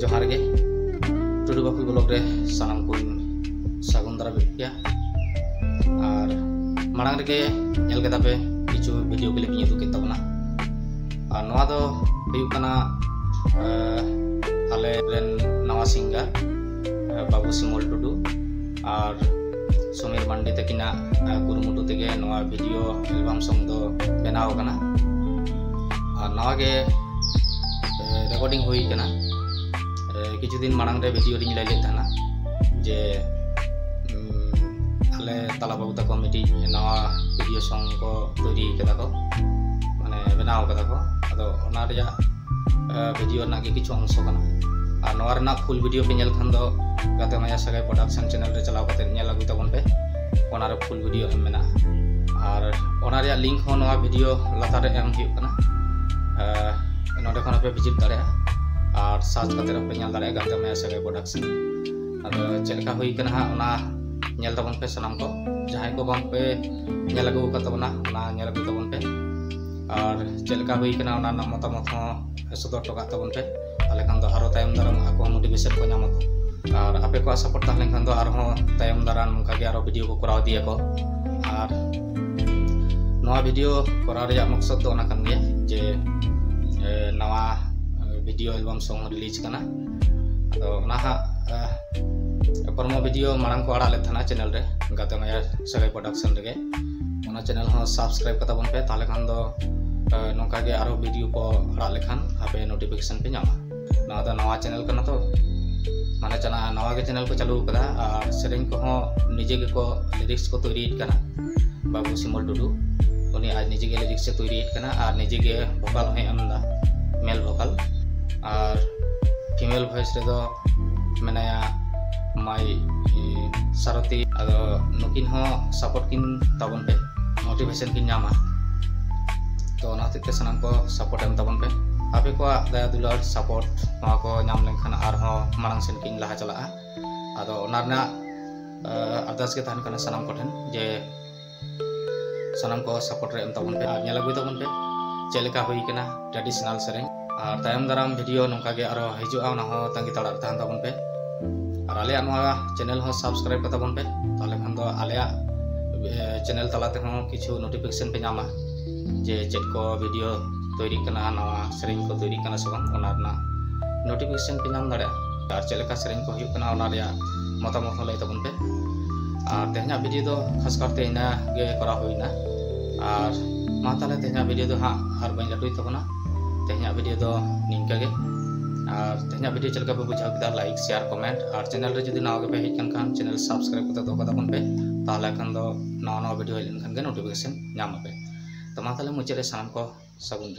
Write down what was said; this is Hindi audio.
जोहार गे टुडू बाकुल ब्लॉग रे सानाम को सागुन दारा बिया और मांग रे नेल केदा पे किछु वीडियो क्लिप नी दुके तबना और नवा दो हुयु कना आले रेन नवा सिंगर बाबू सिमोल टुडू और समीर मांडी तकिना कुरुमुटु तेगे नवा वीडियो एल्बम सॉन्ग दो बनाव कना और नवा गे रेकॉर्डिंग हुई कना किछु दिन मांग रे वीडियो रिंग लाइले थाना जे आले तला बाबू तक कमिटी नवा वीडियो सॉन्ग को तैयारी केदा को माने बनाव केदा को अदो ओना रिया वीडियो ना के किछु अंश कना और नवा रना फुल वीडियो पे नेल खान दो गाते माया सगाई प्रोडक्शन चैनल रे चलाव कते नेल लागु तबन पे ओना रे फुल वीडियो एम मेना और ओना रिया लिंक हो नवा वीडियो लातार रे एम हियो कना नोडे खन पे विजिट दारे और सर्च करते पे नेल दारे गाते माया सगाई प्रोडक्शन अदो चेलका हुई कना ओना नेल तबन पे सनाम को जहां को बांग पे नेल लागु कतबना ओना नेल लागु तबन पे और चेलका हुई कना ओना मतामत हो सदर टका तबन पे ताले खान दो आरो तायम दाराम आको मोटिवेशन को नाम को और आपे को सपोर्ट ताले खान दो आरो तायम दाराम मुका के आरो वीडियो को कराव दिया को और नवा वीडियो कराव रे मकसद दो ना कान गया जे नवा वीडियो एल्बम सॉन्ग रिलीज करना तो ना प्रमो वीडियो मांग को आड़ा ले थाना चैनल रे गाते माया सगाई प्रोडक्शन रे ओना चैनल हो सब्सक्राइब कता बन पे ताले खान दो नौका के आरो वीडियो को आड़ा लेखान आपे नोटिफिकेशन पे नामा ना तो नवा चैनल करना तो माने चना नवा के चैनल को चालू कदा और सेरेंग को हो निजे के को लिरिक्स को तैयारी करना बाबू सिमोल टुडू उनी आज निजे के लिरिक्स से तैयारी करना और निजे के वोकल है अमदा मेल वोकल और फीमेल वॉइस रे दो मेनाया माई सारथी अदो नुकिन हो सपोर्ट किन तबन पे मोटिवेशन किन नामा तो नाते के सनम को सपोर्ट एम तबन पे आपे को दया दुलार सपोर्ट नवा को नाम लेखन आर हो मांग सेन किन लहा चला आदो ओनारना अरदास के थान कना सनम कोठन जे सनम को सपोर्ट रे एम तबन पे आ नेला गई तबन पे चेलका हुई कना ट्रेडिशनल सेरेंग और तायम दाराम वीडियो नोका के आरो हिजुआ ना हो तंगी तड़ा थान तबन पे और आले नवा चैनल हो सब्सक्राइब कता बन पे ताले खान दो आले चैनल तलाते हो किछु नोटिफिकेशन पे नामा जे चेक को वीडियो तैयारी करना नवा सेरेंग को तैयारी करना सब ओनारना नोटिफिकेशन पे नाम दाड़े और चेलका सेरेंग को हुई करना ओना रिया मतामत हो लई तबन पे और तेहना वीडियो दो खास करते इना गे करा होइना और मा ताले तेहना वीडियो दो हां और बइन लटुई तबना तेहना वीडियो दो निंका गे और तेहना वीडियो चलका पे बुझाव किदा लाइक शेयर कमेंट और चैनल रे जदी नाव के पे हिकन खान चैनल सब्सक्राइब कते दो कदा बन पे ताले खान दो नवा नवा वीडियो हिलन खान गे नोटिफिकेशन नाम पे तो मा ताले मुचे रे साम को सगुन।